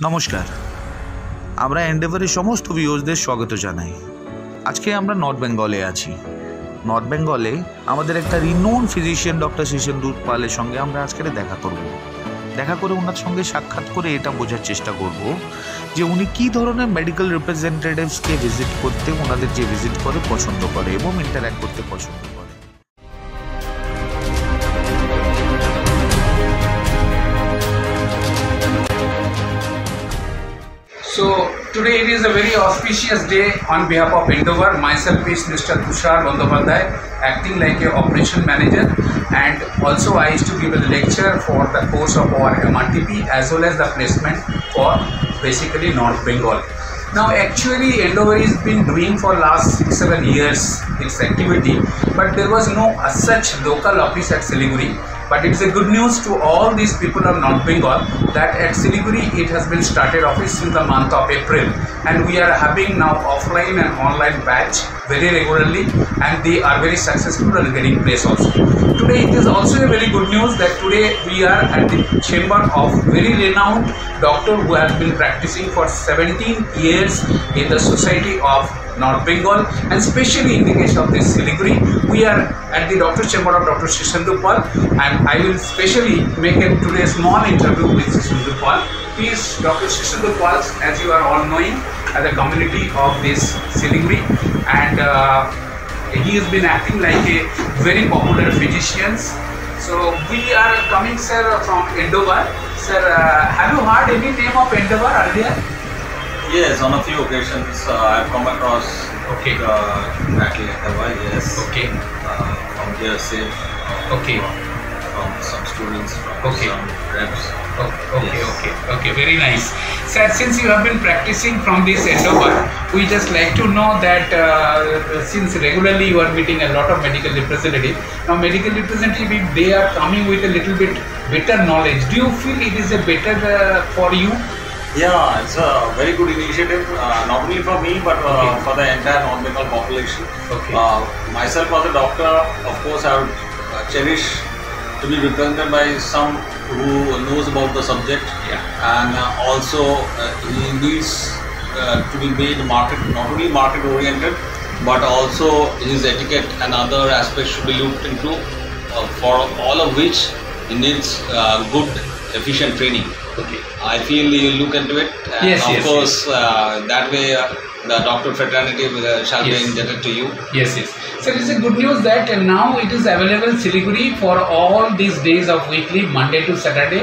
নমস্কার, আমরা এন্ডেভারের সমস্ত ভিউয়ার্সদের স্বাগত জানাই। আজকে আমরা নর্থ বেঙ্গলে আছি। নর্থ বেঙ্গলে আমাদের একটা রিনোন ফিজিশিয়ান ডক্টর শীর্ষেন্দু পালের সঙ্গে আমরা আজকে দেখা করব। দেখা করে ওনার সঙ্গে সাক্ষাৎ করে এটা বোঝার চেষ্টা করব যে উনি কী ধরনের মেডিকেল রিপ্রেজেন্টেটিভসকে ভিজিট করতে, ওনাদের যে ভিজিট করে পছন্দ করে এবং ইন্টারঅ্যাক্ট করতে পছন্দ করে। So today it is a very auspicious day on behalf of Endeavor. Myself is Mr. Tushar Bandyopadhyay, acting like a operation manager, and also I used to give a lecture for the course of our MRTP as well as the placement for basically North Bengal. Now actually Endeavor has been doing for last 6-7 years its activity, but there was no such local office at Siliguri. But it is a good news to all these people of North Bengal that at Siliguri it has been started office since the month of April, and we are having now offline and online batch very regularly, and they are very successful and getting place also. Today it is also a very good news that today we are at the chamber of very renowned doctor who has been practicing for 17 years in the Society of North Bengal, and especially in the case of this Siliguri, we are at the doctor chamber of Dr. Shishsendu Pal, and I will specially make today a small interview with Shishsendu Pal. He is Dr. Shishsendu Pal, as you are all knowing, as a community of this Siliguri, and he has been acting like a very popular physician. So we are coming, sir, from Endeavor. Sir, have you heard any name of Endeavor earlier? Yes, on a few occasions I've come across exactly Endeavor, yes. Okay. From JSA, Okay. from some students, from Okay. some reps. Okay, Yes. okay, very nice. Sir, since you have been practicing from this Endeavor, we just like to know that since regularly you are meeting a lot of medical representatives, now medical representatives, they are coming with a little bit better knowledge. Do you feel it is a better for you? Yeah, it's a very good initiative, not only for me but Okay. for the entire North Bengal population. Okay. Myself as a doctor, of course, I would cherish to be represented by some who knows about the subject, Yeah. and also he needs to be made not only market oriented, but also his etiquette and other aspects should be looked into, for all of which he needs good efficient training. Okay. I feel you look into it, and Yes, of yes, course that way the doctor fraternity shall be Yes. indebted to you. Yes. So it is a good news that now it is available Siliguri for all these days of weekly, Monday to Saturday.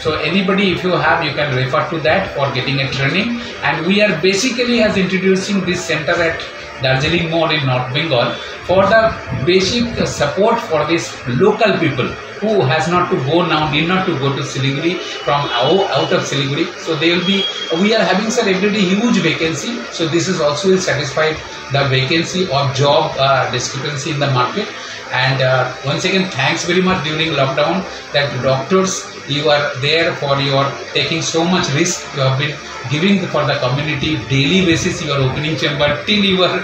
So anybody, if you have, you can refer to that for getting a training. And we are basically as introducing this center at Darjeeling Mall in North Bengal for the basic support for these local people who has not to go now, need not to go to Siliguri from out of Siliguri. So they will be, we are having, sir, every day huge vacancy. So this is also will satisfy the vacancy or job discrepancy in the market. And once again, thanks very much during lockdown that doctors, you are there for your taking so much risk. You have been giving for the community daily basis. You are opening chamber till you are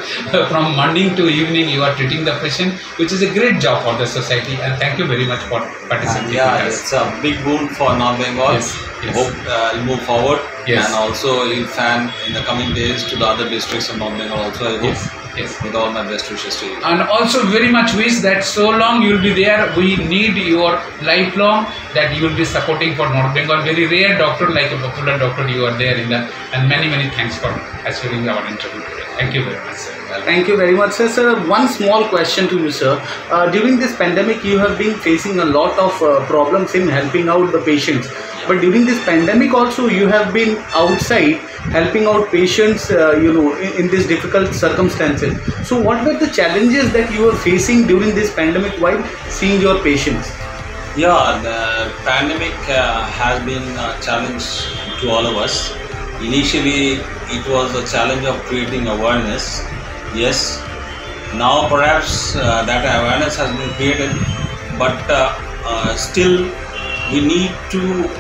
from morning to evening. You are treating the patient, which is a great job for the society. And thank you very much for participating. Yeah, with us. it's a big boon for North Bengal. Yes, yes. Hope you move forward, Yes. and also you fan in the coming days to the other districts of North Bengal also. I hope. Yes. With all my best wishes to you. And also very much wish that so long you will be there. We need your lifelong that you will be supporting for North Bengal. Very rare doctor, like a popular doctor, you are there in that. And many thanks for answering our interview today. Thank you very much, sir. Thank you very much, sir. Sir, one small question to you, sir. During this pandemic, you have been facing a lot of problems in helping out the patients. But during this pandemic also, you have been outside helping out patients, in these difficult circumstances. So what were the challenges that you were facing during this pandemic while seeing your patients? Yeah, the pandemic has been a challenge to all of us. Initially, it was a challenge of creating awareness. Yes, now perhaps that awareness has been created, but still we need to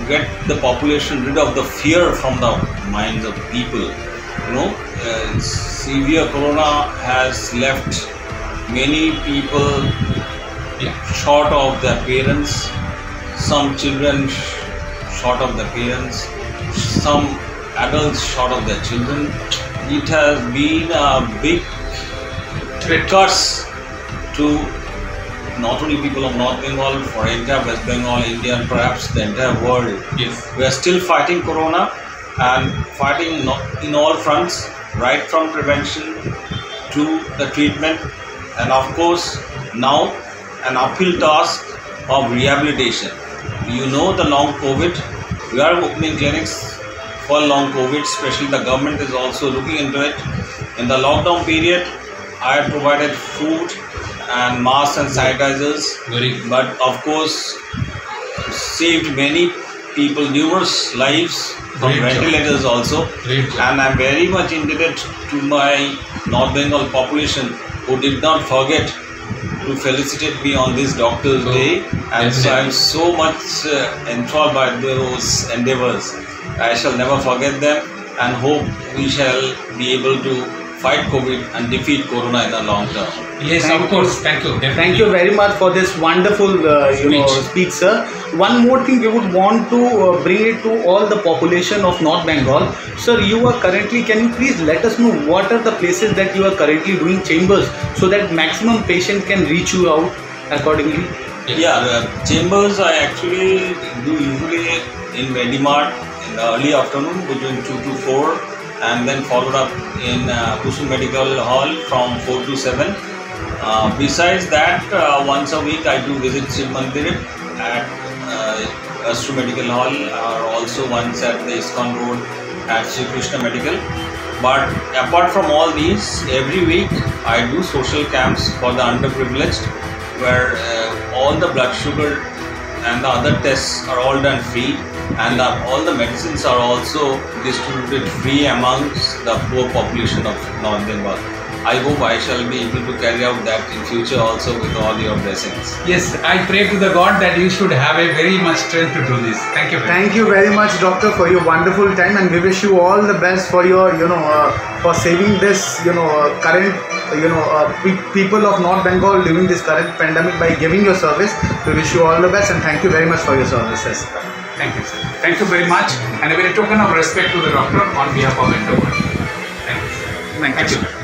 get the population rid of the fear from the minds of people. Severe corona has left many people short of their parents. Some children short of their parents, some adults short of their children. It has been a big curse to not only people of North Bengal, for entire West Bengal, India, and perhaps the entire world. Yes. We are still fighting Corona and fighting in all fronts, right from prevention to the treatment, and of course now an uphill task of rehabilitation. You know, the long COVID, we are opening clinics for long COVID, especially the government is also looking into it. In the lockdown period, I have provided food and masks and sanitizers, but of course saved many people, numerous lives from Great job. ventilators also. Great job. And I'm very much indebted to my North Bengal population who did not forget to felicitate me on this Doctor's Day, and so I'm so much enthralled by those endeavors. I shall never forget them and hope we shall be able to fight COVID and defeat Corona in the long term. Yes, Thank of course. Thank you. Definitely. Thank you very much for this wonderful speech, sir. One more thing we would want to bring it to all the population of North Bengal. Sir, you are currently, can you please let us know what are the places that you are currently doing chambers so that maximum patient can reach you out accordingly? Yeah, the chambers I actually do usually in Medimart in the early afternoon between 2 to 4, and then followed up in Kusum Medical Hall from 4 to 7. Besides that, once a week I do visit Shiv Mandir at Astro Medical Hall, or also once at the ISKCON Road at Sri Krishna Medical. But apart from all these, every week I do social camps for the underprivileged, where all the blood sugar and the other tests are all done free, and all the medicines are also distributed free amongst the poor population of North Bengal. I hope I shall be able to carry out that in future also with all your blessings. Yes, I pray to the God that you should have a very much strength to do this. Thank you. Thank you very much, doctor, for your wonderful time, and we wish you all the best for your, for saving this, current, people of North Bengal during this current pandemic by giving your service. We wish you all the best, and thank you very much for your services. Thank you, sir. Thank you very much, and a very token of respect to the doctor on behalf of Endover. Thank you, sir. Thank you. Thank you.